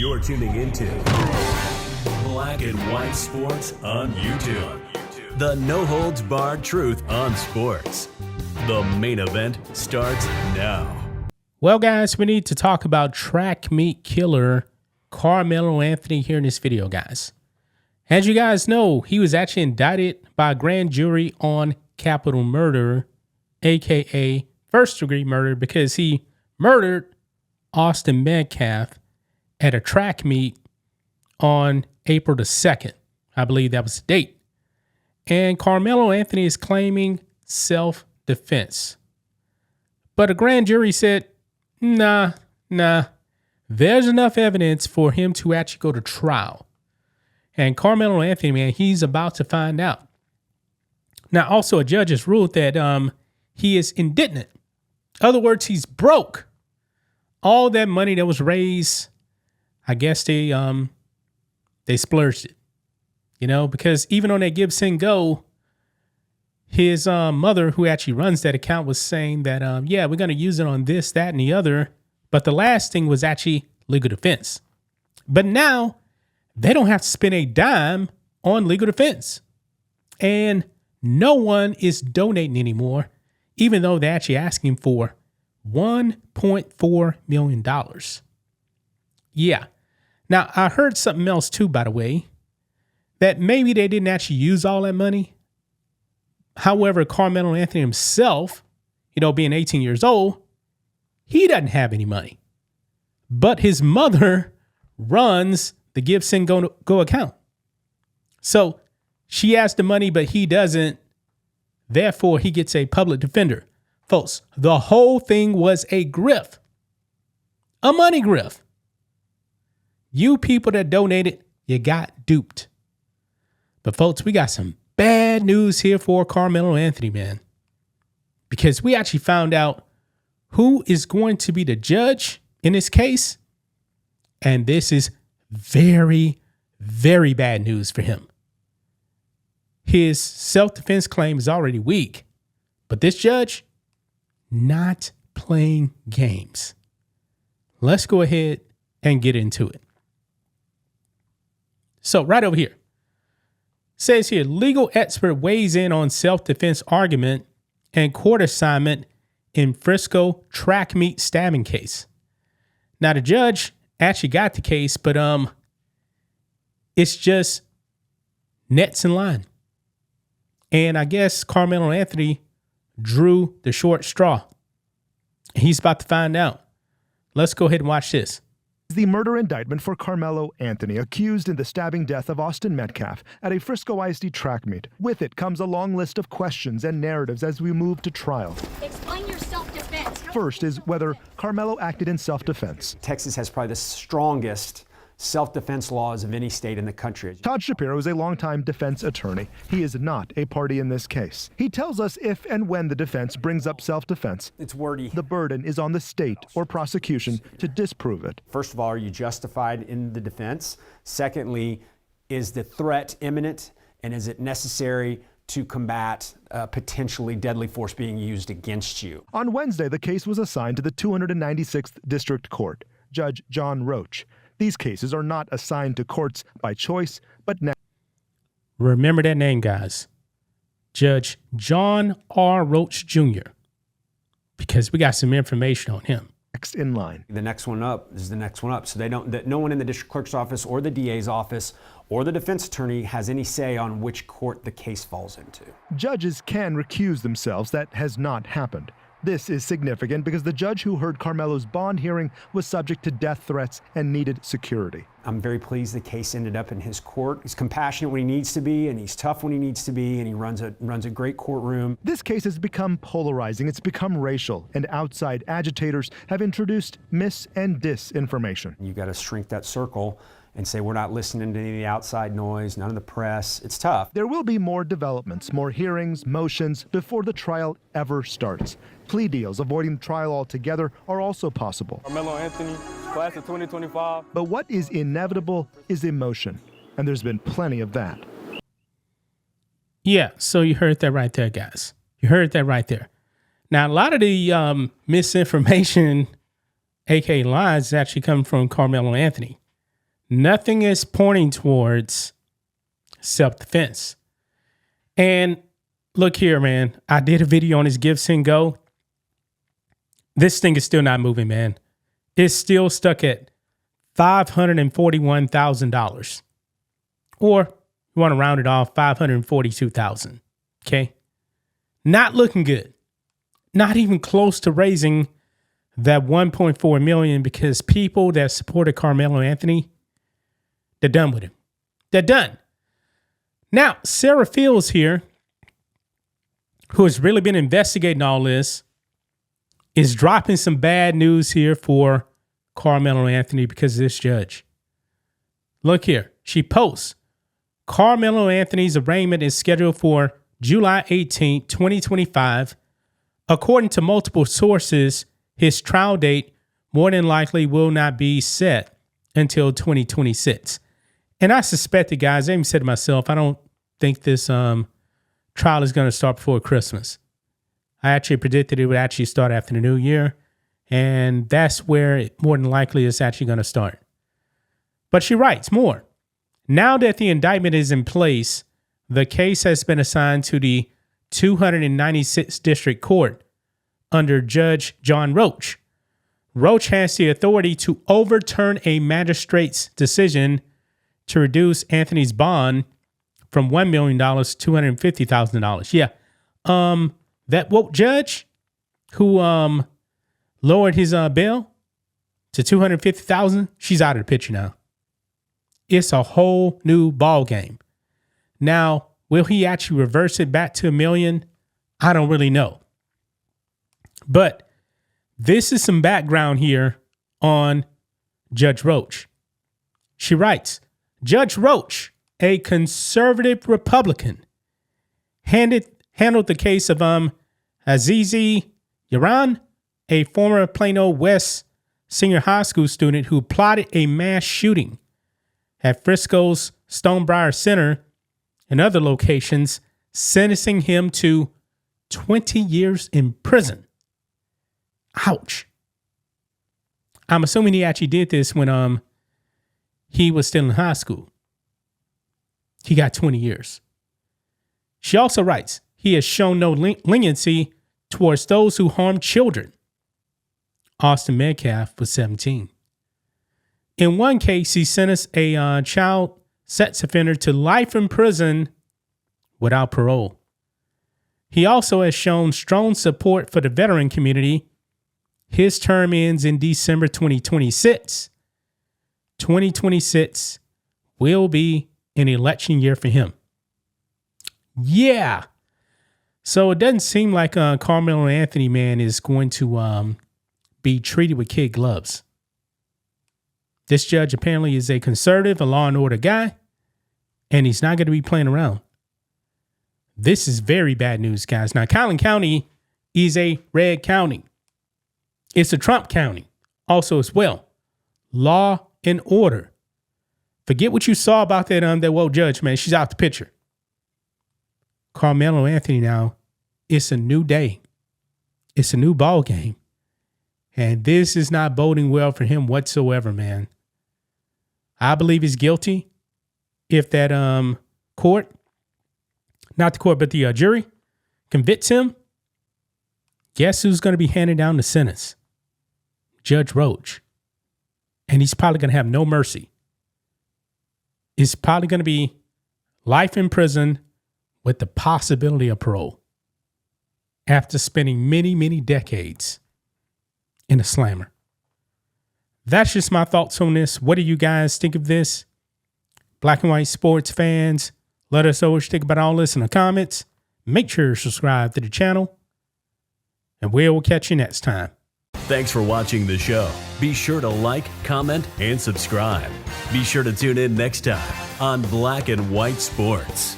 You're tuning into Black and White Sports on YouTube. The no-holds-barred truth on sports. The main event starts now. Well, guys, we need to talk about track meet killer Karmelo Anthony here in this video, guys. As you guys know, he was actually indicted by a grand jury on capital murder, aka first-degree murder, because he murdered Austin Metcalf at a track meet on April the 2nd. I believe that was the date. And Karmelo Anthony is claiming self-defense. But a grand jury said, nah, there's enough evidence for him to actually go to trial. And Karmelo Anthony, man, he's about to find out. Now, also a judge has ruled that he is indignant. In other words, he's broke. All that money that was raised, I guess they splurged it. You know, because even on that Give, Send, Go, his mother, who actually runs that account, was saying that, yeah, we're going to use it on this, that, and the other. But the last thing was actually legal defense. But now they don't have to spend a dime on legal defense. And no one is donating anymore, even though they're actually asking for $1.4 million. Yeah. Now, I heard something else too, by the way, that maybe they didn't actually use all that money. However, Karmelo Anthony himself, you know, being 18 years old, he doesn't have any money. But his mother runs the Give, Send, Go account. So she has the money, but he doesn't. Therefore, he gets a public defender. Folks, the whole thing was a grift. A money grift. You people that donated, you got duped. But folks, we got some bad news here for Karmelo Anthony, man. Because we actually found out who is going to be the judge in this case. And this is very, very bad news for him. His self-defense claim is already weak. But this judge, not playing games. Let's go ahead and get into it. So right over here, says here, legal expert weighs in on self-defense argument and court assignment in Frisco track meet stabbing case. Now the judge actually got the case, but it's just nets in line. And I guess Karmelo Anthony drew the short straw. He's about to find out. Let's go ahead and watch this. The murder indictment for Karmelo Anthony, accused in the stabbing death of Austin Metcalf at a Frisco ISD track meet. With it comes a long list of questions and narratives as we move to trial. Explain your self-defense. First is whether Karmelo acted in self-defense. Texas has probably the strongest self-defense laws of any state in the country. Todd Shapiro is a longtime defense attorney. He is not a party in this case. He tells us if and when the defense brings up self-defense, It's wordy. the burden is on the state or prosecution to disprove it. First of all, are you justified in the defense? Secondly, is the threat imminent, and is it necessary to combat potentially deadly force being used against you? On Wednesday, the case was assigned to the 296th District Court, Judge John Roach. These cases are not assigned to courts by choice, but now. Remember that name, guys. Judge John R. Roach Jr. Because we got some information on him. Next in line. The next one up is the next one up. So no one in the district clerk's office or the DA's office or the defense attorney has any say on which court the case falls into. Judges can recuse themselves. That has not happened. This is significant because the judge who heard Karmelo's bond hearing was subject to death threats and needed security. I'm very pleased the case ended up in his court. He's compassionate when he needs to be, and he's tough when he needs to be, and he runs a great courtroom. This case has become polarizing. It's become racial, and outside agitators have introduced mis- and disinformation. You got to shrink that circle and say we're not listening to any of the outside noise, none of the press. It's tough. There will be more developments, more hearings, motions before the trial ever starts. Plea deals avoiding trial altogether are also possible. Karmelo Anthony, class of 2025. But what is inevitable is emotion, and there's been plenty of that. Yeah, so you heard that right there, guys. You heard that right there. Now, a lot of the misinformation, aka lies, is actually coming from Karmelo Anthony. nothing is pointing towards self-defense. And look here, man. I did a video on his Give, Send, Go. This thing is still not moving, man. It's still stuck at $541,000. Or you want to round it off, $542,000. Okay? Not looking good. Not even close to raising that $1.4 million, because people that supported Karmelo Anthony, they're done with him. They're done. Now, Sarah Fields here, who has really been investigating all this, is dropping some bad news here for Karmelo Anthony because of this judge. Look here. She posts, Karmelo Anthony's arraignment is scheduled for July 18, 2025. According to multiple sources, his trial date more than likely will not be set until 2026. And I suspected, guys, I even said to myself, I don't think this trial is going to start before Christmas. I actually predicted it would actually start after the new year. And that's where it more than likely is actually going to start. But she writes more. Now that the indictment is in place, the case has been assigned to the 296th District Court under Judge John Roach. Roach has the authority to overturn a magistrate's decision to reduce Anthony's bond from $1 million to $250,000. Yeah. That woke judge who lowered his bail to $250,000, she's out of the picture now. It's a whole new ball game. Now, will he actually reverse it back to $1 million? I don't really know. But this is some background here on Judge Roach. She writes, Judge Roach, a conservative Republican, handled the case of Azizi Yaran, a former Plano West senior high school student who plotted a mass shooting at Frisco's Stonebriar Center and other locations, sentencing him to 20 years in prison. Ouch. I'm assuming he actually did this when he was still in high school. He got 20 years. She also writes, he has shown no leniency towards those who harm children. Austin Metcalf was 17. In one case, he sentenced a child sex offender to life in prison without parole. He also has shown strong support for the veteran community. His term ends in December 2026. 2026 will be an election year for him. Yeah. So it doesn't seem like Karmelo Anthony, man, is going to be treated with kid gloves. This judge apparently is a conservative, a law and order guy, and he's not going to be playing around. This is very bad news, guys. Now, Collin County is a red county. It's a Trump county also as well. Law and order. Forget what you saw about that woke judge, man. She's out the picture. Karmelo Anthony now, it's a new day. It's a new ball game. And this is not boding well for him whatsoever, man. I believe he's guilty. If that court, not the court, but the jury convicts him, guess who's going to be handing down the sentence? Judge Roach. And he's probably going to have no mercy. It's probably going to be life in prison with the possibility of parole after spending many, many decades in a slammer. That's just my thoughts on this. What do you guys think of this? Black and white sports fans, let us know what you think about all this in the comments. Make sure you subscribe to the channel, and we'll catch you next time. Thanks for watching the show. Be sure to like, comment, and subscribe. Be sure to tune in next time on Black and White Sports.